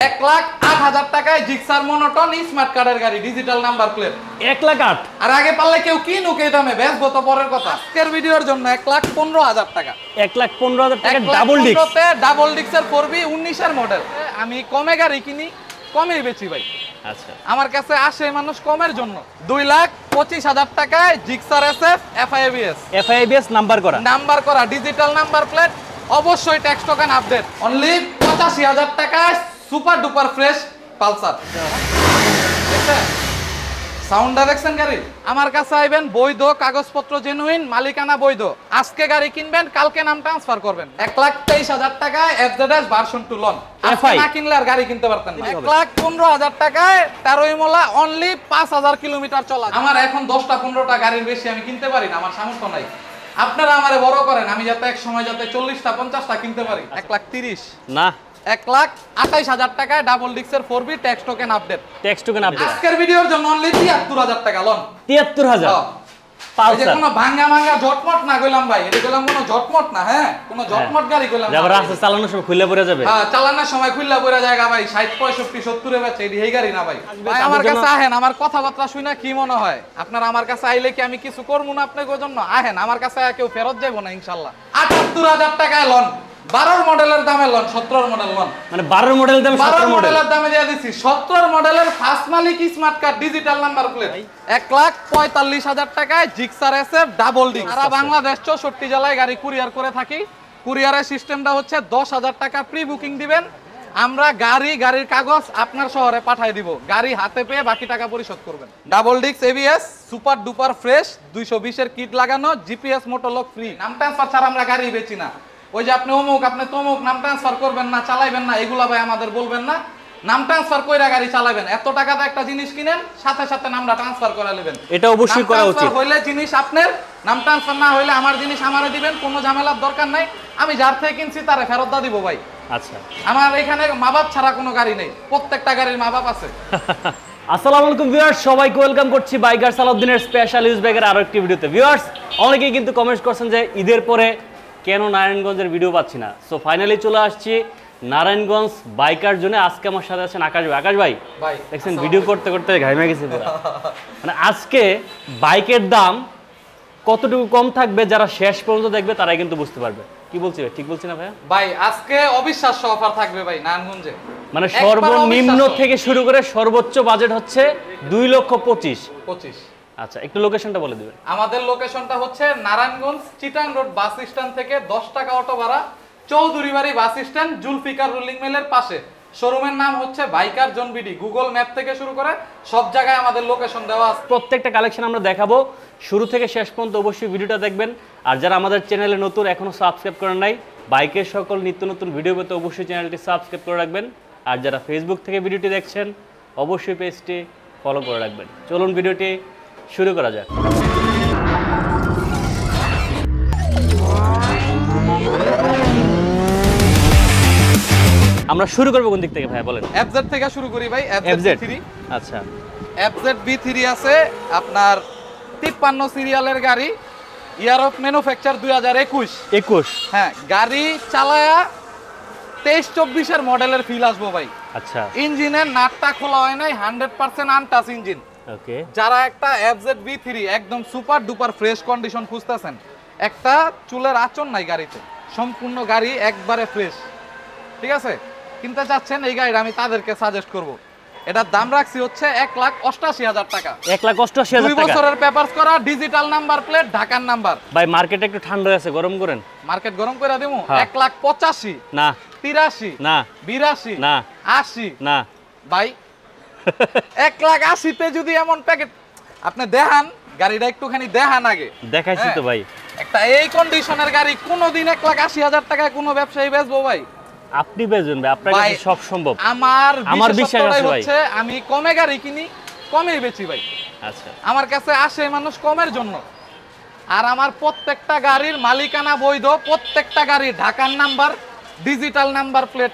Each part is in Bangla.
1,08,000 টাকায় জিক্সার মনোটন স্মার্ট কার্ডের গাড়ি ডিজিটাল নাম্বার প্লেট 1,08,000 আর আগে পারলে কেউ কিনুক এই দামে বেচবো তো পরের কথা। আজকের ভিডিওর জন্য 1,15,000 টাকা 1,15,000 টাকা ডাবল ডিস্ক ডাবল ডিস্কের 4B 19 এর মডেল। আমি কমে গাড়ি কিনি কমেই বেচি ভাই। আচ্ছা আমার কাছে আসে মানুষ কমের জন্য। 2,25,000 টাকায় জিক্সার SF FIABS নাম্বার করা ডিজিটাল নাম্বার প্লেট, অবশ্যই ট্যাক্স টোকেন আপডেট। অনলি 85,000 টাকায় সুপার ডুপার ফ্রেশ পালসার। দেখছেন সাউন্ডটা দেখছেন গাড়ি? আমার কাছে আইবেন বৈধ কাগজপত্র জেনুইন, মালিকানা বৈধ। আজকে গাড়ি কিনবেন কালকে নাম ট্রান্সফার করবেন। 1,23,000 টাকায় FZS ভার্সন 2 লন। আজকে না কিনলে আর গাড়ি কিনতে পারতেন না। 1,15,000 টাকায় 13 মোলা অনলি 5,000 কিলোমিটার চলা। আমার এখন 10টা 15টা গাড়ির বেশি আমি কিনতে পারি না, আমার সামর্থ্য নাই। আপনারা আমারে বড় করেন, আমি যাতে এক সময় যাতে 40টা 50টা কিনতে পারি। 1,30,000 না 1,28,000 টাকায় ডাবল ডিস্কের 4B ট্যাক্স টোকেন আপডেট। আজকের আপডেট ভিডিওর জন্য অনলি 73,000 টাকা লন। 73,000 এই যে কোনো ভাঙা ঝটমট না কইলাম ভাই, এটা কইলাম কোনো ঝটমট না। হ্যাঁ কোনো ঝটমট গাড়ি কইলাম না। যাবার রাস্তা চালানোর সময় খুলে পড়ে যাবে। হ্যাঁ চালানোর সময় খুললা পড়ে জায়গা ভাই 60 65 70 এ বেচে এই গাড়ি না ভাই। ভাই আমার কাছে আহেন, আমার কথাবার্তা শুনে কি মনে হয় আপনারা আমার কাছে আইলে কি আমি কিছু করব না আপনাদের জন্য? আহেন আমার কাছে কেউ ফেরত যাইবো না ইনশাআল্লাহ। 78,000 টাকায় লন, 12 মডেলের দামে লন, 17 মডেল লন। মানে 12 মডেলের দামে 17 মডেলের দামে দিয়ে দিছি। 17 মডেলের ফার্স্ট মালিক smart card digital number plate 1,45,000 টাকায় জিক্সার SF ডাবল ডিস্ক। সারা বাংলাদেশ 64 জেলায় গাড়ি কুরিয়ার করে থাকি। কুরিয়ারের সিস্টেমটা হচ্ছে 10,000 টাকা প্রি বুকিং দিবেন, আমরা গাড়ির কাগজ আপনার শহরে পাঠিয়ে দিব। গাড়ি হাতে পেয়ে বাকি টাকা পরিশোধ করবেন। Double disc ABS super duper fresh 220 এর কিট লাগানো, GPS মোটরলক ফ্রি। নাম ট্রান্সফার ছাড়া আমরা গাড়ি বেচি না। ওই যে আপনি অমুক আপনি তমুক নাম ট্রান্সফার করবেন না, চালাইবেন না, এগুলা ভাই আমাদের বলবেন না। নাম ট্রান্সফার কইরা গাড়ি চালাবেন। এত টাকাতে একটা জিনিস কিনেন, সাথে সাথে নামটা ট্রান্সফার করে নেবেন। এটা অবশ্যই করা উচিত। হইলে জিনিস আপনার, নাম ট্রান্সফার না হইলে আমার জিনিস আমারে দিবেন, কোনো ঝামেলার দরকার নাই। আমি যার থেকে কিনছি তারে ফেরত দিব ভাই। আচ্ছা আমার এখানে মা বাপ ছাড়া কোনো গাড়ি নেই, প্রত্যেকটা গাড়ির মা বাপ আছে। আসসালামু আলাইকুম ভিউয়ার্স, সবাইকে ওয়েলকাম করছি বাইকার সালাউদ্দিনের স্পেশাল ইউজ ব্যাগের আরো একটি ভিডিওতে। ভিউয়ার্স অনেকেই কিন্তু কমেন্টস করছেন যে ঈদের পরে কেন নারায়ণগঞ্জের ভিডিও পাচ্ছি না। সো ফাইনালি চলে আসছি নারায়ণগঞ্জ বাইকার জন্য। আজকে আমার সাথে আছেন আকাশ ভাই। আকাশ ভাই দেখছেন ভিডিও করতে করতে ঘামে গেছে পুরো। মানে আজকে বাইকের দাম কতটুকু কম থাকবে যারা শেষ পর্যন্ত দেখবে তারাই কিন্তু বুঝতে পারবে। কি বলছি ভাই, ঠিক বলছি না ভাই? ভাই আজকে অবিশ্বাস্য অফার থাকবে ভাই নারায়ণগঞ্জে। মানে সর্বনিম্ন থেকে শুরু করে সর্বোচ্চ বাজেট হচ্ছে 2,25,000। আচ্ছা একটু লোকেশনটা বলে দিবেন। আমাদের লোকেশনটা হচ্ছে Narayanganj Chittagong road bus stand থেকে 10 টাকা অটো ভাড়া, চৌধুরী বাড়ি বাস স্ট্যান্ড, জুলফিকার রুলিং মিলের পাশে। শোরুমের নাম হচ্ছে biker zone BD. Google map থেকে শুরু করে সব জায়গায় আমাদের লোকেশন দেওয়া আছে। প্রত্যেকটা কালেকশন আমরা দেখাবো, শুরু থেকে শেষ পর্যন্ত অবশ্যই ভিডিওটা দেখবেন। আর যারা আমাদের চ্যানেলে নতুন এখনো সাবস্ক্রাইব করেন নাই, বাইকের সকল নিত্য নতুন ভিডিও পেতে অবশ্যই চ্যানেলটি সাবস্ক্রাইব করে রাখবেন। আর যারা ফেসবুক থেকে ভিডিওটি দেখছেন অবশ্যই পেজটি ফলো করে রাখবেন। চলুন ভিডিওটি শুরু করা যাক। আমরা শুরু করব কোন দিক থেকে ভাই বলেন? FZ থেকে শুরু করি ভাই। FZ3। আচ্ছা FZ B3 আছে আপনার 53 সিরিয়ালের গাড়ি, ইয়ার অফ ম্যানুফ্যাকচার 2021। হ্যাঁ গাড়ি চালায়া 23-24 এর মডেলের ফিল আসবো ভাই। আচ্ছা ইঞ্জিনের নাটটা খোলা হয় নাই, 100% আনটাচ ইঞ্জিন। ওকে যারা একটা FZ B3 একদম সুপার ডুপার ফ্রেশ কন্ডিশন খুঁজতেছেন, একটা চুলের আঁচড় নাই গাড়িতে, সম্পূর্ণ গাড়ি একবারে ফ্রেশ, ঠিক আছে, কিনতে চাচ্ছেন এই গাড়িটা আমি তাদেরকে সাজেস্ট করব। এটার দাম রাখছি হচ্ছে 1,88,000 টাকা। 1,88,000 2 বছরের পেপারস করা, ডিজিটাল নাম্বার প্লেট, ঢাকার নাম্বার। ভাই মার্কেট একটু ঠান্ডা আছে, গরম করেন। মার্কেট গরম করে দেবো। 1,85,000 না, 83 না, 82 না, 80 না ভাই। 1,80,000 তে যদি এমন প্যাকেট আপনি দেখান, গাড়িটা একটুখানি দেখান আগে। দেখাইছি তো ভাই। একটা এই কন্ডিশনের গাড়ি কোনোদিন 1,80,000 টাকায় কোনো ব্যবসায়ী বেচবো ভাই? আপনি বেচবেন ভাই, আপনার কাছে সব সম্ভব। আমার বিশ্বাস আছে ভাই। আমি কমে গাড়ি কিনি কমেই বেচি ভাই। আচ্ছা আমার কাছে আসে মানুষ কমের জন্য। আর আমার প্রত্যেকটা গাড়ির মালিকানা বৈধ, প্রত্যেকটা গাড়ি ঢাকার নাম্বার, ডিজিটাল নাম্বার প্লেট।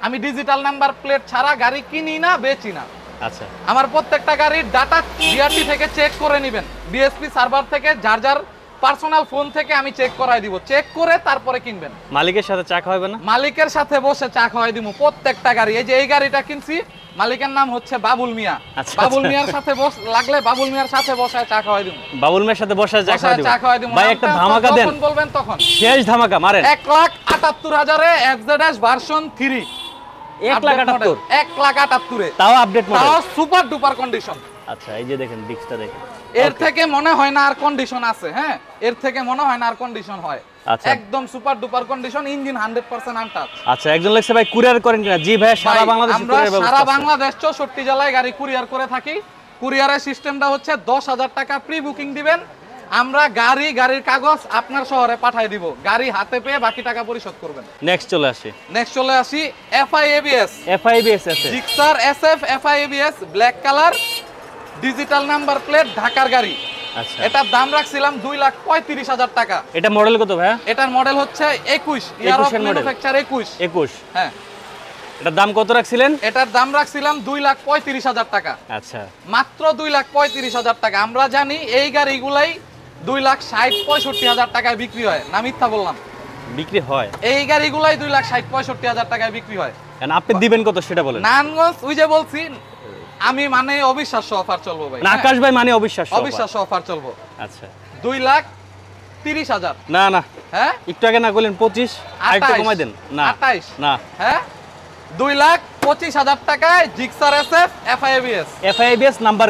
আমি ডিজিটাল নাম্বার প্লেট ছাড়া গাড়ি কিনি না, বেচি না। আচ্ছা আমার প্রত্যেকটা গাড়ির ডাটা BRT থেকে চেক করে নেবেন, BSP সার্ভার থেকে যার যার পার্সোনাল ফোন থেকে আমি চেক করাই দিব, চেক করে তারপরে কিনবেন। মালিকের সাথে চা খাওয়াবে না? মালিকের সাথে বসে চা খাওয়াই দিব প্রত্যেকটা গাড়ি। এই যে এই গাড়িটা কিনছি, মালিকের নাম হচ্ছে বাবুল মিয়া। আচ্ছা, বাবুল মিয়ার সাথে লাগলে বাবুল মিয়ার সাথে বসায় চা খাওয়াই দিব। বাবুল মিয়ার সাথে বসায় চা খাওয়াই দিব। ভাই একটা নামটা ধামাকা দেন, যখন বলবেন তখন শেষ ধামাকা মারেন। 1,78,000 এ এফজেডএস ভার্সন 3। 1,78,000 1,78,000 তাও আপডেট মডেল, তাও সুপার ডুপার কন্ডিশন। আচ্ছা এই যে দেখেন ডিস্কটা দেখেন, এর থেকে মনে হয় না আর কন্ডিশন আছে। হ্যাঁ, এর থেকে মনে হয় না আর কন্ডিশন হয়। আচ্ছা একদম super duper condition, engine 100% untouch. আচ্ছা একজন লেখছে ভাই কুরিয়ার করেন কিনা? জি ভাই, সারা বাংলাদেশে আমরা কুরিয়ার ব্যবস্থা সারা আছে। বাংলাদেশ 64 জেলায় গাড়ি কুরিয়ার করে থাকি। কুরিয়ারের সিস্টেমটা হচ্ছে 10,000 টাকা প্রি বুকিং দিবেন, আমরা গাড়ির কাগজ আপনার শহরে পাঠিয়ে দিব, গাড়ি হাতে পেয়ে বাকি টাকা পরিশোধ করবেন। নেক্সট চলে আসি এফআই এবিএস আছে, Gixxer SF FI ABS black colour digital number plate ঢাকার গাড়ি। আচ্ছা এটার দাম রাখছিলাম 2,35,000 টাকা। এটা মডেল কত ভাই? এটার মডেল হচ্ছে 21, ইয়ার অফ ম্যানুফ্যাকচার 21। হ্যাঁ, এটার দাম কত রাখছিলেন? এটার দাম রাখছিলাম 2,35,000 টাকা। আচ্ছা মাত্র 2,35,000 টাকা। আমরা জানি এই গাড়িগুলাই 2,60,65,000 টাকায় বিক্রি হয়, না মিথ্যা বললাম? বিক্রি হয় এই গাড়িগুলাই 2,60,65,000 টাকায় বিক্রি হয়। আপনি দিবেন কত সেটা বলেন। নারায়ণগঞ্জ ওই যে বলছি আমি, মানে অবিশ্বাস্য অফার চলবো ভাই। না আকাশ ভাই মানে অবিশ্বাস্য অফার চলবো। আচ্ছা 2,30,000। না না, হ্যাঁ একটু আগে না বললেন 25, আর একটু কমাই দেন না। 28 না, হ্যাঁ 2,25,000 টাকায় জিক্সার এসএফ এফআইবিএস নাম্বার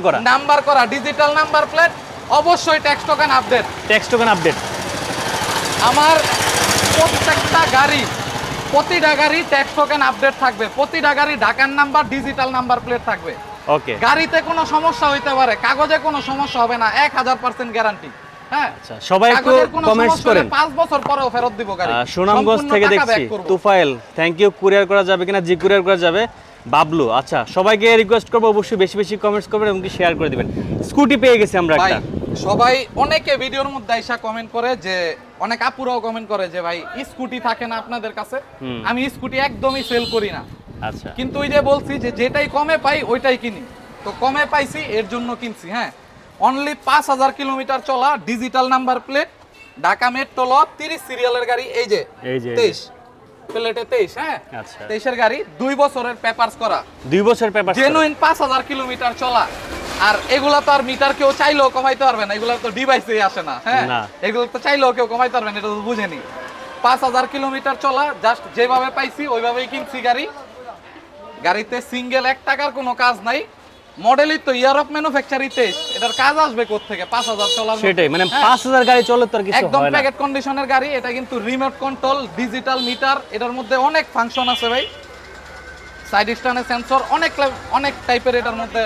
করা ডিজিটাল নাম্বার প্লেট, অবশ্যই ট্যাক্স টোকেন আপডেট। আমার প্রতিটা গাড়ি ট্যাক্স টোকেন আপডেট থাকবে, প্রতিটা গাড়ি ঢাকার নাম্বার ডিজিটাল নাম্বার প্লেট থাকবে। ওকে, গাড়িতে কোনো সমস্যা হইতে পারে, কাগজে কোনো সমস্যা হবে না, 1000% গ্যারান্টি। হ্যাঁ আচ্ছা, সবাই একটু কমেন্টস করেন। 5 বছর পরেও ফেরত দিব গাড়ি। সুনামগঞ্জ থেকে দেখছি তুফাইল, থ্যাংক ইউ। কুরিয়ার করা যাবে কিনা? জি কুরিয়ার করা যাবে। বাবলু, আচ্ছা সবাইকে রিকোয়েস্ট করবো অবশ্যই বেশি বেশি কমেন্টস করবেন এবং শেয়ার করে দিবেন। স্কুটি পেয়ে গেছি আমরা একটা। সবাই অনেকে ভিডিওর মধ্যে আইসা কমেন্ট করে, যে অনেক আপুরাও কমেন্ট করে যে ভাই স্কুটি থাকে না আপনাদের কাছে? আমি স্কুটি একদমই সেল করি না। আচ্ছা, কিন্তু ওই যে বলছি যে যেটাই কমে পাই ওইটাই কিনি, তো কমে পাইছি এর জন্য কিনছি। হ্যাঁ, অনলি 5,000 কিলোমিটার চলা digital number plate Dhaka metro ল 30 সিরিয়ালের গাড়ি। এই যে 23 প্লেটে 23। হ্যাঁ আচ্ছা 23 এর গাড়ি, 2 বছরের পেপারস করা, 2 বছর পেপার, জেনুইন 5,000 কিলোমিটার চলা। আর এগুলা তো আর মিটার কেউ চাইলেও কমাইতে পারবে না, এগুলা তো ডিভাইসেই আসে না। হ্যাঁ, এগুলো তো চাইলেও কেউ কমাইতে পারবে না, এটা তো বুঝেনি। 5,000 কিলোমিটার চলা, জাস্ট যেভাবে পাইছি ওইভাবেই কিনছি গাড়ি। গাড়িতে সিঙ্গেল 1 টাকার কোনো কাজ নাই, মডেলই তো ইয়ার অফ ম্যানুফ্যাকচার 23, এটার কাজ আসবে কোথা থেকে? 5,000 চলার, সেটাই মানে 5,000 গাড়ি চলে তো আর কিছু হয় না, একদম প্যাকেট কন্ডিশনের গাড়ি। এটা কিন্তু রিমোট কন্ট্রোল, ডিজিটাল মিটার, এটার মধ্যে অনেক ফাংশন আছে ভাই, সাইড স্ট্যান্ডের সেন্সর, অনেক টাইপের এটার মধ্যে।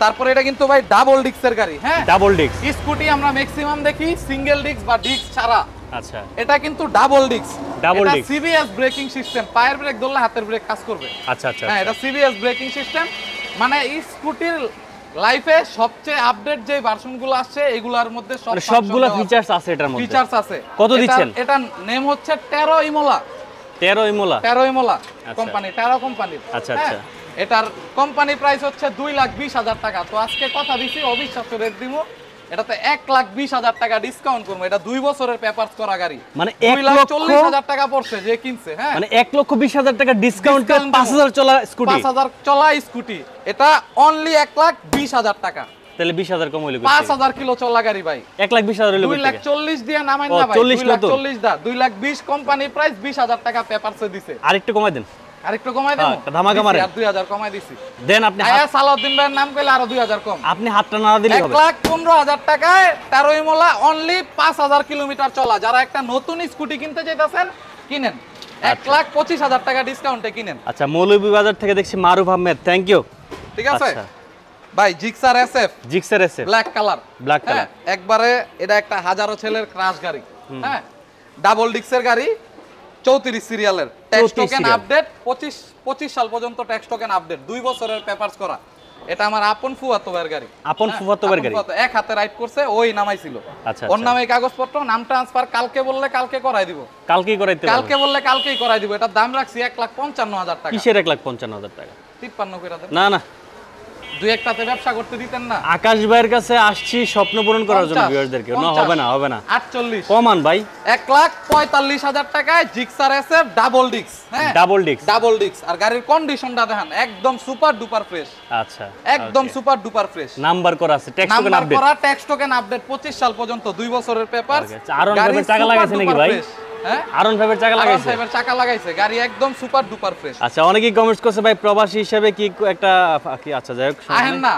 তারপরে এটা কিন্তু ভাই ডাবল ডিস্কের গাড়ি। হ্যাঁ, ডাবল ডিস্ক। স্কুটি আমরা ম্যাক্সিমাম দেখি সিঙ্গেল ডিস্ক বা ডিস্ক ছাড়া। আচ্ছা, এটা কিন্তু double disc. Double disc, CBS braking system, পায়ের ব্রেক ধরলে হাতের ব্রেক কাজ করবে। আচ্ছা আচ্ছা, হ্যাঁ, এটা সিবিএস ব্রেকিং সিস্টেম। মানে স্কুটির লাইফে সবচেয়ে আপডেট যে ভার্সনগুলো আসছে এগুলোর মধ্যে সবগুলো ফিচারস আছে, এটার মধ্যে ফিচারস আছে। কত দিচ্ছেন? এটা নেম হচ্ছে 13 ইমোলা। 13 ইমোলা কোম্পানি, 13 কোম্পানির। আচ্ছা আচ্ছা, এটার কোম্পানি প্রাইস হচ্ছে 2,20,000 টাকা। তো আজকে কথা দিছি অবিশ্বাস্য রেট দিব, এটাতে 1,20,000 টাকা ডিসকাউন্ট করবো। এটা 2 বছরের পেপারস করা গাড়ি, মানে 1,40,000 টাকা পড়ছে যে কিনছে। হ্যাঁ, মানে 1,20,000 টাকা ডিসকাউন্ট, 5,000 চলা স্কুটি, 5,000 চলা স্কুটি। এটা অনলি 1,20,000 টাকা। তাহলে 20,000 কম হইলো, 5,000 কিলো চলা গাড়ি ভাই। 1,20,000 হইলো, 2,40,000 দিয়ে নামাই না ভাই, 2,40,000 দা, 2,20,000 কোম্পানি প্রাইস, 20,000 টাকা পেপারসে দিছে। আরেকটু কমাই দেন, আরেকটু কমাই দেন, ধামাকা মারেন। আর 2,000 কমাই দিছি। দেন আপনি আয়া সালাউদ্দিন ভাইয়ের নাম কইলে আরো 2,000 কম। আপনি হাতটা নাড়া দিলেই হবে। 1,15,000 টাকায় 13 ইমোলা, অনলি 5,000 কিলোমিটার চলা। যারা একটা নতুন স্কুটি কিনতে চাইতেছেন কিনেন, 1,25,000 টাকা ডিসকাউন্টে কিনেন। আচ্ছা, মৌলভীবাজার থেকে দেখছি মারুফ আহমেদ, থ্যাংক ইউ। ঠিক আছে ভাই, জিক্সার এসএফ ব্ল্যাক কালার, একবারে এটা একটা হাজারো ছেলের ক্রাশ গাড়ি। হ্যাঁ, ডাবল ডিস্কের গাড়ি, 34 সিরিয়ালের, ট্যাক্স টোকেন আপডেট, 25 সাল পর্যন্ত ট্যাক্স টোকেন আপডেট, 2 বছরের পেপারস করা। এটা আমার আপন ফুফাতো ভাইয়ের গাড়ি। আপন ফুফাতো ভাইয়ের গাড়ি, এক হাতে রাইড করছে, ওই নামাইছিল। আচ্ছা, ওর নামে কাগজপত্র, নাম ট্রান্সফার, কালকে বললে কালকে করাই দিব, কালকেই করাইতে, কালকে বললে কালকেই করাই দিব। এটার দাম রাখছি 1,55,000 টাকা। কিসের 1,55,000 টাকা? 53 কইরা দেন। না না, দুই একটাতে ব্যবসা করতে দিতেন না? আকাশ ভাইয়ের কাছে আসছি স্বপ্ন পূরণ করার জন্য ভিউয়ারদেরকে। না, হবে না, হবে না। 48 কমান ভাই। 1,45,000 টাকায় জিক্সার এসএফ ডাবল ডিক্স। হ্যাঁ, ডাবল ডিক্স। আর গাড়ির কন্ডিশনটা দেখেন, একদম সুপার ডুপার ফ্রেশ। আচ্ছা, একদম সুপার ডুপার ফ্রেশ। নাম্বার করা আছে, ট্যাক্স টোকেন আপডেট। নাম্বার করা, ট্যাক্স টোকেন আপডেট 25 সাল পর্যন্ত 2 বছরের পেপার। আরন ফাইভের চাকা লাগাইছে নাকি ভাই? হ্যাঁ, আরন ফাইভের চাকা লাগাইছে। আরন ফাইভের চাকা লাগাইছে, গাড়ি একদম সুপার ডুপার ফ্রেশ। আচ্ছা, অনেকেই কমেন্টস করছে ভাই প্রবাসী হিসেবে কি একটা কি, আচ্ছা যাই হোক, আহেন না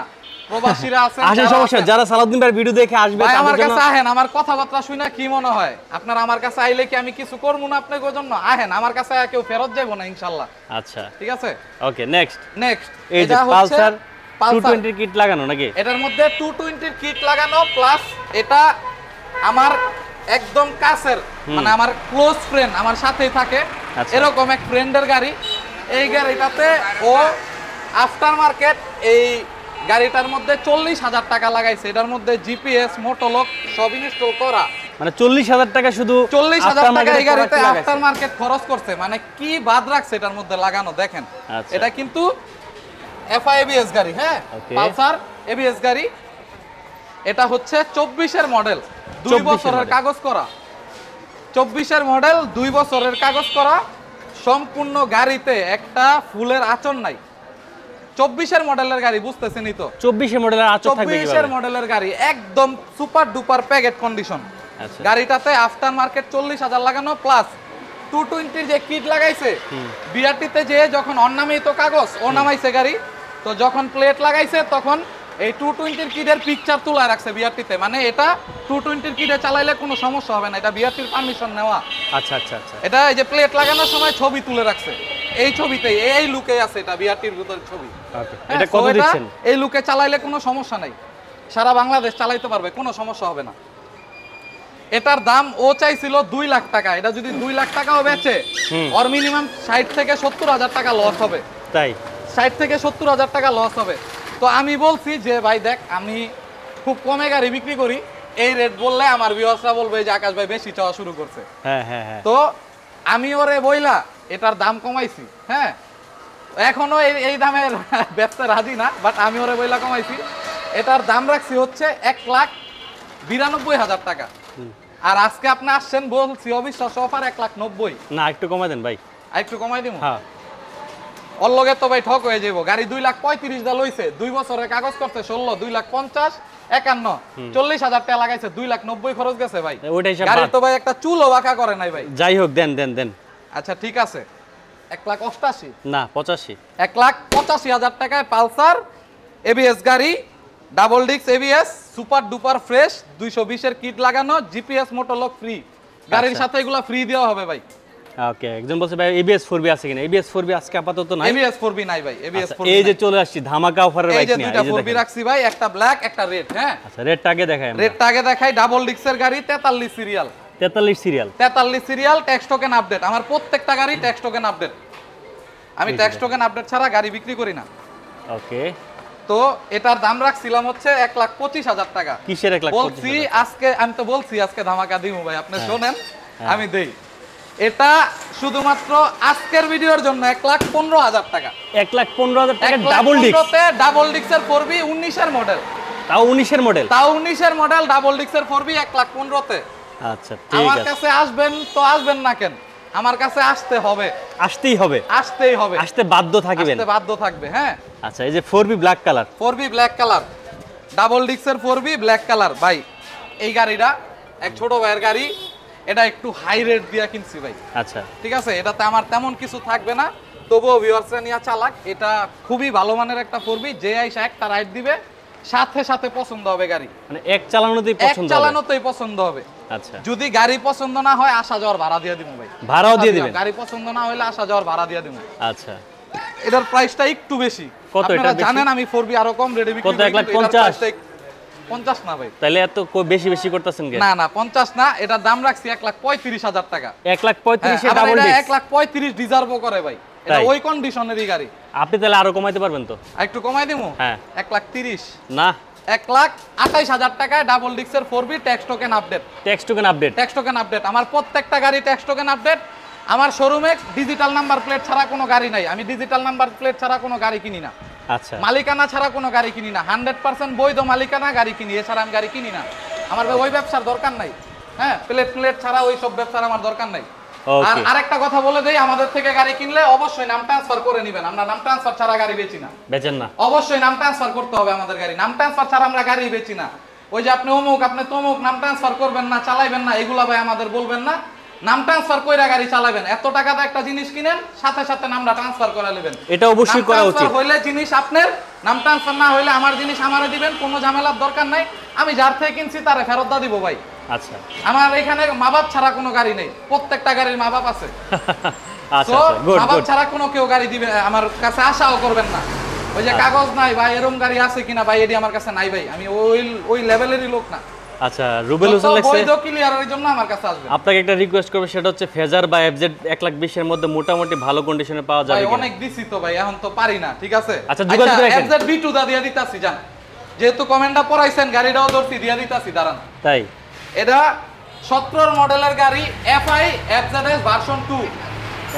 প্রবাসীরা আছেন, আসেন, সমস্যা যারা সালাউদ্দিন ভাইয়ের ভিডিও দেখে আসবে ভাই তাদের আমার জন্য। কাছে আহেন, আমার কথাবার্তা শুনে কি মনে হয় আপনারা আমার কাছে আইলে কি আমি কিছু করব না আপনাদের জন্য? আহেন আমার কাছে, কেউ ফেরত যাইবো না ইনশাআল্লাহ। আচ্ছা, ঠিক আছে, ওকে, নেক্সট। নেক্সট এই যে পালসার 220 কিট লাগানো নাকি? এটার মধ্যে 220 কিট লাগানো, প্লাস এটা আমার একদম কাছের, মানে আমার ক্লোজ ফ্রেন্ড, আমার সাথেই থাকে, এরকম এক ফ্রেন্ডের গাড়ি। এই গাড়িটাতে ও আফটার মার্কেট এই গাড়িটার মধ্যে 40,000 টাকা লাগাইছে। এটার মধ্যে জিপিএস, মোটোলক সব ইনস্টল করা। মানে 40,000 টাকা, শুধু 40,000 টাকা এই গাড়িতে আফটার মার্কেট খরচ করছে। মানে কি বাদ রাখছে এটার মধ্যে লাগানো দেখেন। এটা কিন্তু এফআই এবিএস গাড়ি। হ্যাঁ, পালসার এবিএস গাড়ি। এটা হচ্ছে 24 এর মডেল, 2 বছরের কাগজ করা। 24 এর মডেল, 2 বছরের কাগজ করা। সম্পূর্ণ গাড়িতে একটা ফুলের আঁচড় নাই। 24 এর মডেলের গাড়ি, বুঝতেছেনই তো। 24 এর মডেলের আঁচড় থাকবে কিভাবে? 24 এর মডেলের গাড়ি একদম সুপার ডুপার প্যাকেট কন্ডিশন। আচ্ছা, গাড়িটাতে আফটার মার্কেট 40,000 লাগানো, প্লাস 220 যে কিট লাগাইছে। বিআরটিতে যে যখন অনামিত কাগজ ও নামাইছে গাড়ি, তো যখন প্লেট লাগাইছে তখন এই 220 কিটের পিকচার তোলা রাখছে বিআরটিতে। মানে এটা 220 কিটে চালাইলে কোনো সমস্যা হবে না, এটা বিআরটির পারমিশন নেওয়া। আচ্ছা আচ্ছা আচ্ছা, এটা এই যে প্লেট লাগানোর সময় ছবি তুলে রাখছে, এই ছবিতে এই লুকে আছে, এটা বিআরটির ভিতর ছবি। ওকে, এটা কত দিচ্ছেন? এই লুকে চালাইলে কোনো সমস্যা নাই, সারা বাংলাদেশ চালাইতে পারবে, কোনো সমস্যা হবে না। এটার দাম ও চাইছিল 2 লাখ টাকা। এটা যদি 2 লাখ টাকাও বেচে, ওর মিনিমাম 60 থেকে 70,000 টাকা লস হবে। তাই 60 থেকে 70,000 টাকা লস হবে। তো আমি বলছি যে ভাই দেখ, আমি খুব কমে গাড়ি বিক্রি করি, এই রেট বললে আমার ভিউয়ার্সরা বলবে যে আকাশ ভাই বেশি চাওয়া শুরু করছে। হ্যাঁ হ্যাঁ হ্যাঁ, তো আমি ওরে বইলা এটার দাম কমাইছি। হ্যাঁ, এখনো এই দামের ব্যবসা রাজি না, বাট আমি ওরে বইলা কমাইছি। এটার দাম রাখছি হচ্ছে 1,92,000 টাকা। আর আজকে আপনি আসছেন, বলছি অবিশ্বাস অফার 1,90,000। না, একটু কমাই দেন ভাই। আর একটু কমাই দিব? হ্যাঁ, ওর লগে তো ভাই ঠক হয়ে যাবো। গাড়ি 2,35,000 দা লইছে, 2 বছরের কাগজ করছে 16, 2,50,000, 51, 40,000 টাকা লাগাইছে, 2,90,000 খরচ গেছে ভাই। ওইটা হিসাব গাড়ি বাদ। তো ভাই একটা চুলও বাঁকা করে নাই ভাই। যাই হোক, দেন দেন দেন। আচ্ছা ঠিক আছে, 1,88,000, না 85। 1,85,000 টাকায় পালসার এবিএস গাড়ি, ডাবল ডিক্স এবিএস, সুপার ডুপার ফ্রেশ, 220 এর কিট লাগানো, জিপিএস, মোটোলক ফ্রি। গাড়ির সাথে এগুলা ফ্রি দেওয়া হবে ভাই। ওকে, একজন বলছে ভাই এবিএস 4B আছে কিনা? এবিএস 4B আজকে আপাতত নাই। এবিএস 4B নাই ভাই, এবিএস 4B। এই যে চলে আসছি ধামাকা অফারের বাইক এই যে নিয়ে। দুইটা 4B রাখছি ভাই, একটা ব্ল্যাক একটা রেড। হ্যাঁ, আচ্ছা, রেডটা আগে দেখাই আমরা। রেডটা আগে দেখাই। ডাবল ডিক্সের গাড়ি, 43 serial. 43 serial, 43 serial, tax token update. আমার প্রত্যেকটা গাড়ি ট্যাক্স টোকেন আপডেট। আমি ট্যাক্স টোকেন আপডেট ছাড়া গাড়ি বিক্রি করি না। ওকে, তো এটার দাম রাখছিলাম হচ্ছে 1,25,000 টাকা। কিসের 1,25,000? বলছি আজকে, আমি তো বলছি আজকে ধামাকা দিমু ভাই, আপনি শোনেন, আমি দেই। এটা শুধুমাত্র আজকের ভিডিওর জন্য 1,15,000 টাকা। 1,15,000 টাকা ডাবল ডিক্স। ডাবল ডিক্সের 4B 19 এর মডেল, তাও 19 এর মডেল, তাও 19 এর মডেল, ডাবল ডিক্সের 4B 1,15,000 তে। আচ্ছা ঠিক আমার আছে, কাছে আসবেন তো আসবেন না কেন, আমার কাছে আসতে হবে, আসতেই হবে, আসতেই হবে, আসতে বাধ্য থাকবেন, আসতে বাধ্য থাকবে। হ্যাঁ, আচ্ছা, এই যে 4B black colour, 4B black colour, double ডিক্সের 4B ব্ল্যাক কালার। ভাই এই গাড়িটা এক ছোট ভাইয়ের গাড়ি, এটা একটু হাই রেট দিয়া কিনছি ভাই। আচ্ছা ঠিক আছে, এটাতে আমার তেমন কিছু থাকবে না, তবুও ভিউয়ার্সরা নিয়ে চালাক। এটা খুবই ভালো মানের একটা 4B, যে আইসা একটা রাইড দিবে সাথে সাথে পছন্দ হবে গাড়ি, মানে এক চালানোতেই এক পছন্দ হবে। চালানোতেই পছন্দ হবে। আচ্ছা, যদি গাড়ি পছন্দ না হয়, আসা যাওয়ার ভাড়া দিয়ে দিব ভাই। ভাড়াও দিয়ে দিবেন? গাড়ি পছন্দ না হলে আসা যাওয়ার ভাড়া দিয়ে দিব। আচ্ছা, এটার প্রাইসটা একটু বেশি। কত এটা আপনারা বেশি? জানেন আমি 4B আরো কম রেটে বিক্রি কত? করি। 1,50,000? 50 না ভাই। তাহলে এত বেশি বেশি করতেছেন কেন? না না 50 না, এটার দাম রাখছি 1,35,000 টাকা। 1,35,000 এ আবার ডাবল এটা ডিক্স? 1,35,000 ডিজার্ভও করে ভাই। এটা তাই? ওই কন্ডিশনেরই গাড়ি। আপনি তাহলে আরো কমাইতে পারবেন তো? আর একটু কমাই দিমু? হ্যাঁ। 1,30,000। না, 1,28,000 টাকায় ডাবল ডিক্সের 4B tax token update. Tax token update? Tax token update. আমার প্রত্যেকটা গাড়ি ট্যাক্স টোকেন আপডেট। আমার শোরুমে ডিজিটাল নাম্বার প্লেট ছাড়া কোনো গাড়ি নাই। আমি ডিজিটাল নাম্বার প্লেট ছাড়া কোনো গাড়ি কিনি না। আচ্ছা মালিকানা ছাড়া কোনো গাড়ি কিনি না, 100% বৈধ মালিকানা গাড়ি কিনি, এছাড়া আমি গাড়ি কিনি না। আমার ভাই ওই ব্যবসার দরকার নাই। হ্যাঁ, প্লেট ছাড়া ওই সব ব্যবসার আমার দরকার নাই। আর আরেকটা কথা বলে দেই, আমাদের থেকে গাড়ি কিনলে অবশ্যই নাম ট্রান্সফার করে নেবেন। আমরা নাম ট্রান্সফার ছাড়া গাড়ি বেচি না। বেচেন না? অবশ্যই নাম ট্রান্সফার করতে হবে আমাদের গাড়ি। নাম ট্রান্সফার ছাড়া আমরা গাড়ি বেচি না। ওই যে আপনি অমুক, আপনি তমুক, নাম ট্রান্সফার করবেন না, চালাইবেন না, এগুলা ভাই আমাদের বলবেন না। নাম ট্রান্সফার কইরা গাড়ি চালাবেন। এত টাকাতে একটা জিনিস কিনেন, সাথে সাথে নামটা ট্রান্সফার করে নেবেন। এটা অবশ্যই করা উচিত। হইলে জিনিস আপনার, নাম ট্রান্সফার না হইলে আমার জিনিস আমারে দিবেন, কোনো ঝামেলার দরকার নাই। আমি যার থেকে কিনছি তারে ফেরত দিব ভাই। আচ্ছা, আমার এখানে মা বাপ ছাড়া কোনো গাড়ি নেই, প্রত্যেকটা গাড়ির মা বাপ আছে। আচ্ছা আচ্ছা, গুড মা বাপ গুড। ছাড়া কোনো কেউ গাড়ি দিবে আমার কাছে, আশাও করবেন না। ওই যে কাগজ নাই ভাই, এরকম গাড়ি আছে কিনা ভাই, এটি আমার কাছে নাই ভাই। আমি ওই লেভেলেরই লোক না। আচ্ছা, রুবেল হোসেন লেখছে বৈধ ক্লিয়ারের জন্য আমার কাছে আসবে। আপনাকে একটা রিকোয়েস্ট করবে, সেটা হচ্ছে ফেজার বা এফজেড 1,20,000 এর মধ্যে মোটামুটি ভালো কন্ডিশনে পাওয়া যাবে ভাই কিনা? অনেক দিছি তো ভাই, এখন তো পারি না, ঠিক আছে? আচ্ছা, যোগাযোগ রাখেন। এফজেড B2 দা দিয়া দিতাছি, জান। যেহেতু কমেন্টটা পড়াইছেন, গাড়িটাও ধরছি, দিয়া দিতাছি, দাঁড়ান। তাই এটা 17 মডেলের গাড়ি, FI FZS version 2।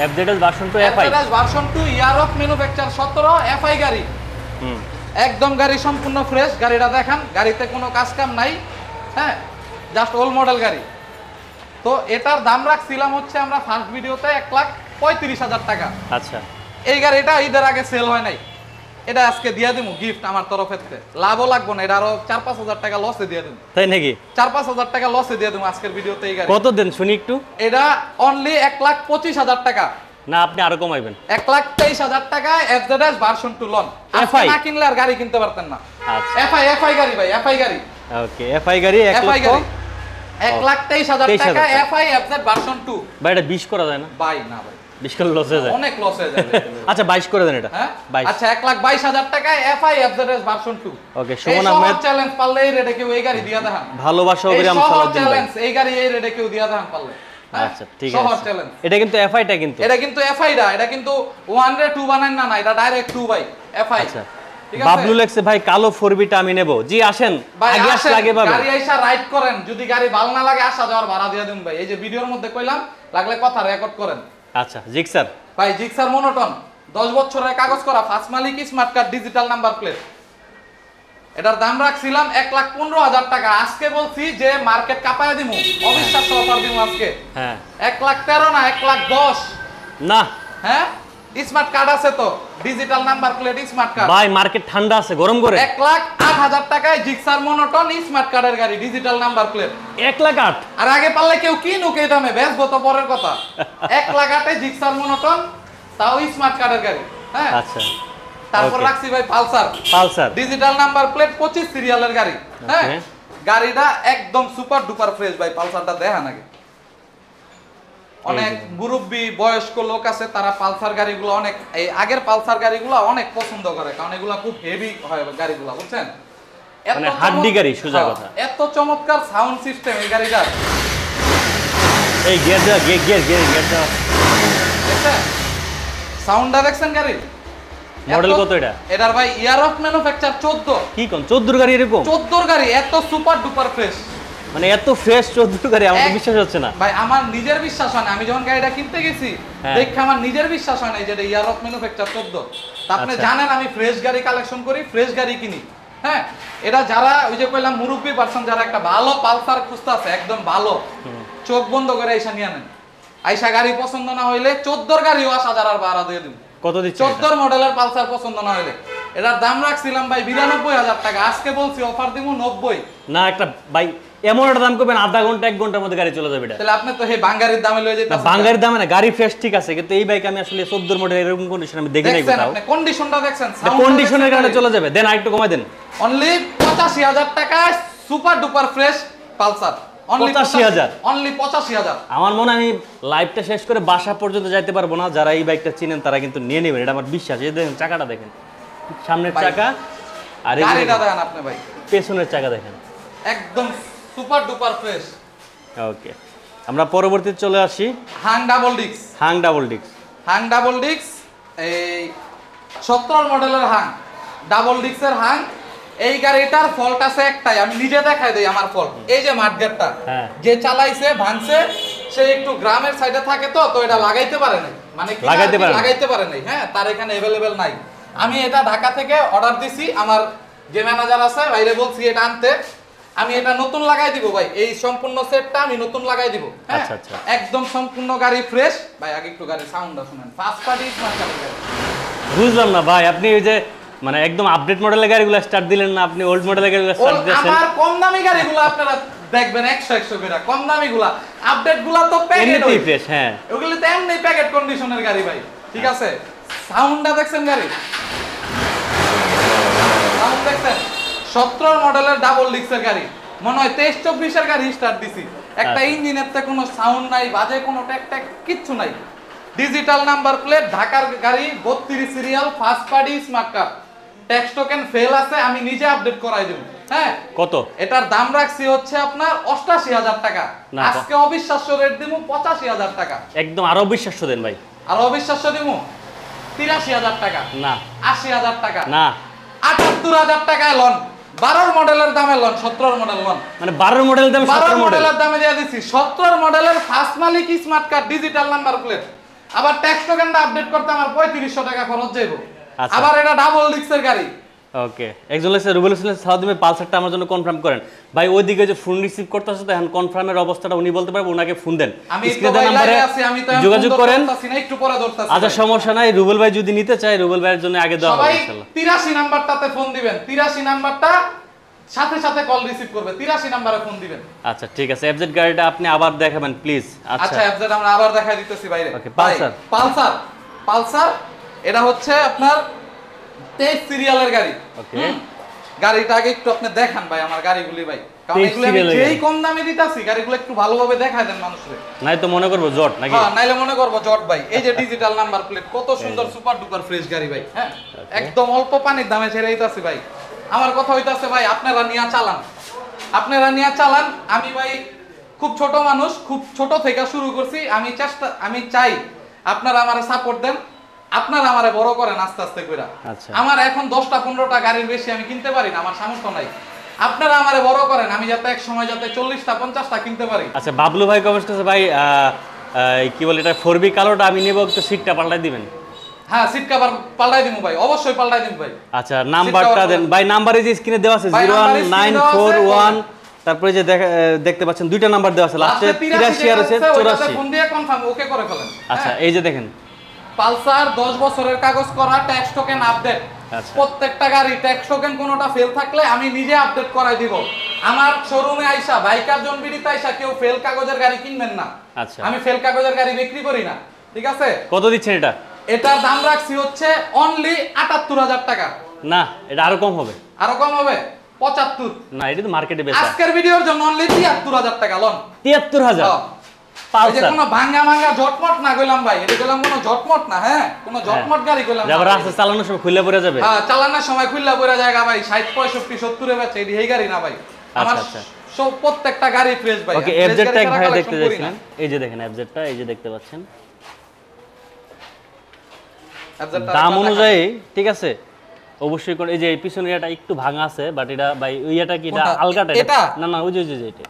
FZ version 2 FI FZS version 2 year of manufacture 17 FI গাড়ি। একদম গাড়ি সম্পূর্ণ ফ্রেশ। গাড়িটা দেখান, গাড়িতে কোনো কাজ কাম নাই। হ্যাঁ, জাস্ট ওল্ড মডেল গাড়ি। তো এটার দাম রাখছিলাম হচ্ছে আমরা ফার্স্ট ভিডিওতে 1,35,000 টাকা। আচ্ছা, এই গাড়িটা ঈদের আগে সেল হয় নাই, এটা আজকে দিয়ে দিমু গিফট আমার তরফ থেকে। লাভও লাগবো না, এটা আরো 4-5 হাজার টাকা লসে দিয়ে দিমু। তাই নাকি? 4-5 হাজার টাকা লসে দিয়ে দিমু আজকের ভিডিওতে এই গাড়ি। কত দেন শুনি একটু? এটা অনলি 1,25,000 টাকা। না, আপনি আরো কমাইবেন। 1,23,000 টাকায় FZS ভার্সন 2 লন। FI না কিনলে আর গাড়ি কিনতে পারতেন না। আচ্ছা, FI গাড়ি ভাই, FI গাড়ি। ওকে, এফআই গাড়ি 1,23,000 টাকা FI FZ ভার্সন 2। ভাই এটা 20 করা যায় না? ভাই না ভাই, 20 করে লস হয়ে যায়। অনেক লস হয়ে যাবে। আচ্ছা, 22 করে দেন এটা। হ্যাঁ, 22। আচ্ছা, 1,22,000 টাকায় FI FZS ভার্সন 2। ওকে, সুমন আহমেদ চ্যালেঞ্জ পারলে এই রেটে কেউ এই গাড়ি দিয়া দেখান। ভালোবাসা অবিরাম সালাউদ্দিন ভাই। চ্যালেঞ্জ এই গাড়ি এই রেটে কেউ দিয়া দেখান পারলে। আচ্ছা, ঠিক শহর আছে। চ্যালেঞ্জ। এটা কিন্তু এফআইটা কিন্তু। এটা কিন্তু FI দা, এটা কিন্তু 1 রে 2 বানান না, এটা ডাইরেক্ট 2 ভাই FI। আচ্ছা, বাবলু লেখছে ভাই কালো 4B টা আমি নেব। জি আসেন, আগে আসলে আগে পাবেন। গাড়ি আইসা রাইড করেন, যদি গাড়ি ভালো না লাগে আসা যাওয়ার ভাড়া দিয়ে দিন ভাই। এই যে ভিডিওর মধ্যে কইলাম, লাগলে কথা রেকর্ড করেন। আচ্ছা, জিক্সার ভাই, জিক্সার মনোটন 10 বছরের কাগজ করা, ফার্স্ট মালিক, smart card, digital number plate. এটার দাম রাখছিলাম 1,15,000 টাকা। আজকে বলছি যে মার্কেট কাঁপায় দিমু, অবিশ্বাস্য অফার দিমু আজকে। হ্যাঁ, 1,13,000 না, 1,10,000। না হ্যাঁ, স্মার্ট কার্ড আছে তো, digital number plate, smart card. ভাই মার্কেট ঠান্ডা আছে, গরম করে। 1,08,000 টাকায় জিক্সার মনোটন স্মার্ট কার্ডের গাড়ি, ডিজিটাল নাম্বার প্লেট। 1,08,000। আর আগে পারলে কেউ কিনুক এই দামে, বেচবো তো পরের কথা। 1,08,000 জিক্সার মনোটন, তাও স্মার্ট কার্ডের গাড়ি। হ্যাঁ, আচ্ছা, তারপর okay. রাখছি ভাই পালসার ডিজিটাল নাম্বার প্লেট, 25 সিরিয়ালের গাড়ি। হ্যাঁ, Okay. গাড়িটা একদম সুপার ডুপার ফ্রেশ ভাই। পালসারটা দেখান আগে। অনেক মুরব্বী বয়স্ক লোক আছে, তারা পালসার গাড়িগুলো অনেক, এই আগের পালসার গাড়িগুলো অনেক পছন্দ করে, কারণ এগুলো খুব হেভি হয় গাড়িগুলো, বুঝছেন? মানে হাড্ডি গাড়ি, সোজা কথা। এত চমৎকার সাউন্ড সিস্টেম এই গাড়িটার। এই গিয়ার দাও, গিয়ার দাও। দেখছেন সাউন্ডটা? দেখছেন গাড়ি মডেল কত এটা? এটার ভাই ইয়ার অফ ম্যানুফ্যাকচার 14। কি কোন 14 গাড়ি এরকম? 14 গাড়ি এত সুপার ডুপার ফ্রেশ, মানে এত ফ্রেশ 14 গাড়ি, আমার তো বিশ্বাস হচ্ছে না ভাই। আমার নিজের বিশ্বাস হয় না, আমি যখন গাড়িটা কিনতে গেছি দেখে আমার নিজের বিশ্বাস হয় না যে এটা ইয়ার অফ ম্যানুফ্যাকচার 14। তা আপনি জানেন আমি ফ্রেশ গাড়ি কালেকশন করি, ফ্রেশ গাড়ি কিনি। হ্যাঁ, এটা যারা ওই যে কইলাম মুরব্বী পারসন, যারা একটা ভালো পালসার খুঁজতে আছে, একদম ভালো, চোখ বন্ধ করে আইসা নিয়ে নেন। আইসা গাড়ি পছন্দ না হইলে 14 গাড়িও আসা যারা ভাড়া দিয়ে দিব। কত দিচ্ছে? 14 মডেলের পালসার পছন্দ না হইলে এটার দাম রাখছিলাম ভাই 92,000 টাকা। আজকে বলছি অফার দিব 90। না, একটা ভাই এমন একটা দাম করবেন, আধা ঘন্টা 1 ঘন্টার মধ্যে গাড়ি চলে যাবে এটা। তাহলে আপনি তো হে বাঙ্গারির দামে লয়ে যেতে। বাঙ্গারির দামে না, গাড়ি ফ্রেশ ঠিক আছে, কিন্তু এই বাইক আমি আসলে 14 মডেল এরকম কন্ডিশন আমি দেখি নাই কোথাও। আপনি কন্ডিশনটা দেখছেন? কন্ডিশনের কারণে চলে যাবে। দেন আরেকটু কমাই দেন। অনলি 85,000 টাকায় super duper fresh Pulsar. 85,000? Only 85,000। আমার মনে হয় আমি লাইভটা শেষ করে বাসা পর্যন্ত যাইতে পারবো না। যারা এই বাইকটা চিনেন তারা কিন্তু নিয়ে নেবেন, এটা আমার বিশ্বাস। এই দেখেন চাকাটা দেখেন, সামনের চাকা আর এই গাড়িটা দেখেন আপনি ভাই, পেছনের চাকা দেখেন, একদম সুপার ডুপার ফ্রেশ। ওকে, আমরা পরবর্তীতে চলে আসি। হাং ডাবল ডিক্স। হাং ডাবল ডিক্স। হাং ডাবল ডিক্স, এই 17 মডেলের হাং ডাবল ডিক্সের হাং। এই গাড়িটার ফল্ট আছে একটাই, আমি নিজে দেখাই দেই আমার ফল্ট। এই যে মাঠগেটটা যে চালাইছে ভাঙছে, সে একটু গ্রামের সাইডে থাকে তো এটা লাগাইতে পারে নাই, মানে কি লাগাইতে পারে নাই। হ্যাঁ, তার এখানে अवेलेबल নাই। আমি এটা ঢাকা থেকে অর্ডার দিছি, আমার যে ম্যানেজার আছে বাইরে বলছি এটা আনতে, আমি এটা নতুন লাগাই দিব ভাই, এই সম্পূর্ণ সেটটা আমি নতুন লাগাই দিব। হ্যাঁ আচ্ছা আচ্ছা, একদম সম্পূর্ণ গাড়ি ফ্রেশ ভাই। আগে একটু গাড়ির সাউন্ডটা শুনেন, ফার্স্ট পার্টি স্মার্ট কার গাড়ি। বুঝলাম না ভাই, আপনি ওই যে মানে একদম আপডেট মডেলের গাড়িগুলো স্টার্ট দিলেন না, আপনি ওল্ড মডেলের গাড়িগুলো স্টার্ট দিয়েছেন। আমার কম দামি গাড়িগুলো আপনারা দেখবেন 100 করে, কম দামিগুলা আপডেট গুলা তো প্যাকেট এমনিতেই ফ্রেশ। হ্যাঁ ওগুলো তো এমনি প্যাকেট কন্ডিশনের গাড়ি ভাই, ঠিক আছে। সাউন্ডটা দেখছেন গাড়ি, সাউন্ড দেখছেন 17 মডেলের ডাবল ডিক্সের গাড়ি, মনে হয় 23-24 এর গাড়ি স্টার্ট দিছি। একটা ইঞ্জিনের তে কোনো সাউন্ড নাই, বাজে কোনো ট্যাক ট্যাক কিচ্ছু নাই। ডিজিটাল নাম্বার প্লেট, ঢাকার গাড়ি, 32 সিরিয়াল, ফার্স্ট পার্টি স্মার্ট কার। ট্যাক্স টোকেন ফেল আছে, আমি নিজে আপডেট করাই দেব। হ্যাঁ কত? এটার দাম রাখছি হচ্ছে আপনার 88,000 টাকা। আজকে অবিশ্বাস্য রেট দিমু 85,000 টাকা। একদম আরো বিশ্বাস্য দেন ভাই। আরো অবিশ্বাস্য দিমু 83,000 টাকা। না 80,000 টাকা। না 78,000 টাকায় লন। 12 মডেলের দামে লন, 17 মডেল লন। মানে 12 মডেল দাম 17 মডেলের দামে দিয়ে দিছি। 17 মডেলের ফার্স্ট মালিক smart card, digital number plate. আবার ট্যাক্স টোকেনটা আপডেট করতে আমার 3500 টাকা খরচ যাইব। আচ্ছা। আবার এটা ডাবল ডিক্সের গাড়ি। ওকে, একজন লেসে রুবেল হোসেন সাউদিমে পালসারটা আমার জন্য কনফার্ম করেন ভাই। ওইদিকে যে ফোন রিসিভ করতেছে তো এখন কনফার্মের অবস্থাটা উনি বলতে পারবে, ওনাকে ফোন দেন, আমি স্ক্রিনে নম্বরে যোগাযোগ করেন। একটু পরে ধরতাছি। আচ্ছা সমস্যা নাই, রুবেল ভাই যদি নিতে চায় রুবেল ভাইয়ের জন্য আগে দেওয়া হবে সবাই ইনশাআল্লাহ। 83 নাম্বারটাতে ফোন দিবেন, 83 নাম্বারটা সাথে সাথে কল রিসিভ করবে, 83 নাম্বারে ফোন দিবেন। আচ্ছা ঠিক আছে, এফজেড গাড়িটা আপনি আবার দেখাবেন প্লিজ। আচ্ছা এফজেড আমরা আবার দেখাই দিতেছি বাইরে। ওকে, পালসার। পালসার পালসার এটা হচ্ছে আপনার 23 সিরিয়ালের গাড়ি। ওকে, গাড়িটা আগে একটু আপনি দেখান ভাই আমার গাড়িগুলি ভাই, কারণ 23 এগুলো আমি সিরিয়ালের যেই গাড়ি। কম দামে দিতাছি গাড়িগুলো একটু ভালোভাবে দেখায় দেন মানুষকে। নাই তো মনে করবো জট নাকি? হ্যাঁ নাইলে মনে করবো জট ভাই। এই যে ডিজিটাল নাম্বার প্লেট, কত সুন্দর সুপার ডুপার ফ্রেশ গাড়ি ভাই। হ্যাঁ একদম অল্প পানির দামে ছেড়ে দিতাছি ভাই। আমার কথা হইতাছে ভাই আপনারা নিয়া চালান, আপনারা নিয়া চালান। আমি ভাই খুব ছোট মানুষ, খুব ছোট থেকে শুরু করছি। আমি চাই আপনারা আমারে সাপোর্ট দেন, আপনারা আমারে বড় করেন আস্তে আস্তে কইরা। আচ্ছা, আমার এখন 10টা 15টা গাড়ির বেশি আমি কিনতে পারি না, আমার সামর্থ্য নাই। আপনারা আমারে বড় করেন, আমি যাতে এক সময় যাতে 40টা 50টা কিনতে পারি। আচ্ছা বাবলু ভাই কমেন্ট করছে ভাই কি বলে এটা 4B কালোটা আমি নেব, একটু সিটটা পাল্টাই দিবেন। হ্যাঁ সিট কভার পাল্টাই দিমু ভাই, অবশ্যই পাল্টাই দিমু ভাই। আচ্ছা নাম্বারটা দেন ভাই, নাম্বারে যে স্ক্রিনে দেওয়া আছে ভাই, নাম্বারে screen দেওয়া আছে, 01941, তারপরে যে দেখতে পাচ্ছেন দুইটা নাম্বার দেওয়া আছে, লাস্টে 83 আর আছে 84। ফোন দিয়ে কনফার্ম ওকে করে ফেলেন। আচ্ছা হ্যাঁ। এই যে দেখেন পালসার 10 বছরের কাগজ করা, ট্যাক্স টোকেন আপডেট। আচ্ছা। প্রত্যেকটা গাড়ি ট্যাক্স টোকেন কোনোটা ফেল থাকলে আমি নিজে আপডেট করাই দিব। আমার শোরুমে আইসা বাইকার জন বিডিতে আইসা কেউ ফেল কাগজের গাড়ি কিনবেন না। আচ্ছা, আমি ফেল কাগজের গাড়ি বিক্রি করি না, ঠিক আছে। কত দিচ্ছেন এটা? এটার দাম রাখছি হচ্ছে অনলি 78,000 টাকা। না এটা আরো কম হবে। আরো কম হবে 75। না এটা তো মার্কেটে বেচা। আজকের ভিডিওর জন্য অনলি 73,000 টাকা লন। 73,000 এই যে পালসার। কোনো ভাঙা জটমট না কইলাম ভাই, এটা কইলাম কোনো জটমট না। হ্যাঁ কোনো জটমট গাড়ি কইলাম না। যাবার রাস্তা চালানোর সময় খুলে পড়ে যাবে। হ্যাঁ চালানোর সময় খুললা পড়ে জায়গা ভাই, 60 65 70 এ বেচে, এই গাড়ি না ভাই। আমার আচ্ছা। সব প্রত্যেকটা গাড়ি ফ্রেশ ভাই। ওকে, এফজেডটা এক ভাই দেখতে যাচ্ছেন, এই যে দেখেন এফজেডটা, এই যে দেখতে পাচ্ছেন দাম অনুযায়ী ঠিক আছে। অবশ্যই কোন এই যে পিছনের এটা একটু ভাঙা আছে, বাট এটা ভাই ওইটা কি এটা আলগাটা? এটা না না ওই যে এটা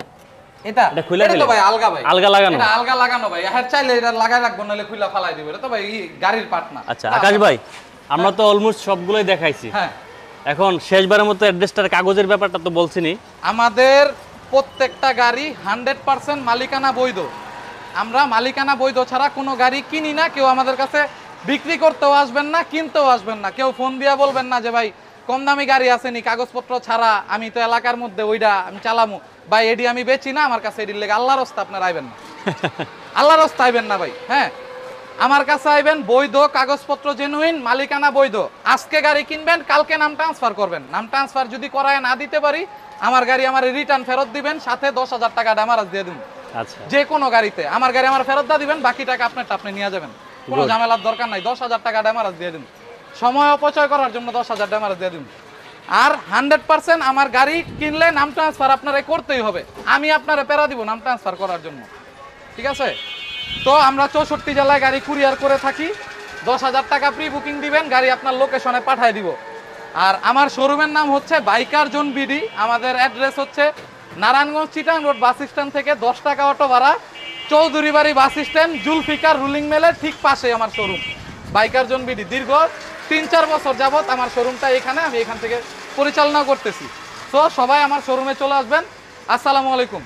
এটা খুলে এটা তো ভাই আলগা ভাই, আলগা লাগানো। এটা আলগা লাগানো ভাই। আর চাইলে এটা লাগাই রাখবো, নাহলে খুলে ফালাই দিবে। এটা তো ভাই গাড়ির পার্ট না। আচ্ছা আকাশ ভাই, আমরা তো অলমোস্ট সবগুলোই দেখাইছি। হ্যাঁ এখন শেষবারের মতো অ্যাড্রেসটার কাগজের ব্যাপারটা তো বলছিনি। আমাদের প্রত্যেকটা গাড়ি 100% মালিকানা বৈধ। আমরা মালিকানা বৈধ ছাড়া কোনো গাড়ি কিনি না। কেউ আমাদের কাছে বিক্রি করতেও আসবেন না, কিনতেও আসবেন না। কেউ ফোন দিয়ে বলবেন না যে ভাই কম দামি গাড়ি আসেনি কাগজপত্র ছাড়া, আমি তো এলাকার মধ্যে ওইটা আমি চালামু ভাই, এডি আমি বেচি না, আমার কাছে এডির লেগে আল্লাহর রাস্তা আপনারা আইবেন না। আল্লাহর রাস্তা আইবেন না ভাই। হ্যাঁ আমার কাছে আইবেন বৈধ কাগজপত্র জেনুইন, মালিকানা বৈধ। আজকে গাড়ি কিনবেন, কালকে নাম ট্রান্সফার করবেন। নাম ট্রান্সফার যদি করায় না দিতে পারি, আমার গাড়ি আমার রিটার্ন ফেরত দিবেন, সাথে 10,000 টাকা ড্যামারেজ দিয়ে দিন। আচ্ছা যে কোনো গাড়িতে আমার গাড়ি আমার ফেরত দিয়ে দিবেন, বাকি টাকা আপনারটা আপনি নিয়ে যাবেন, কোনো ঝামেলার দরকার নাই। 10,000 টাকা ড্যামারেজ দিয়ে দিন, সময় অপচয় করার জন্য 10,000 ড্যামারেজ দিয়ে দিন। আর 100% আমার গাড়ি কিনলে নাম ট্রান্সফার আপনারা করতেই হবে। আমি আপনারা পেরা দিব নাম ট্রান্সফার করার জন্য, ঠিক আছে। তো আমরা 64 জেলায় গাড়ি কুরিয়ার করে থাকি। 10,000 টাকা প্রি বুকিং দিবেন, গাড়ি আপনার লোকেশনে পাঠিয়ে দিব। আর আমার শোরুমের নাম হচ্ছে বাইকার জোন বিডি। আমাদের অ্যাড্রেস হচ্ছে Narayanganj Chittagong road bus stand থেকে 10 টাকা অটো ভাড়া, চৌধুরী বাড়ি বাস স্ট্যান্ড, জুলফিকার রুলিং মেলের ঠিক পাশে আমার শোরুম বাইকার জোন বিডি। দীর্ঘ 3-4 বছর যাবত আমার শোরুমটা এখানে, আমি এখান থেকে পরিচালনা করতেছি। তো সবাই আমার শোরুমে চলে আসবেন। আসসালামু আলাইকুম।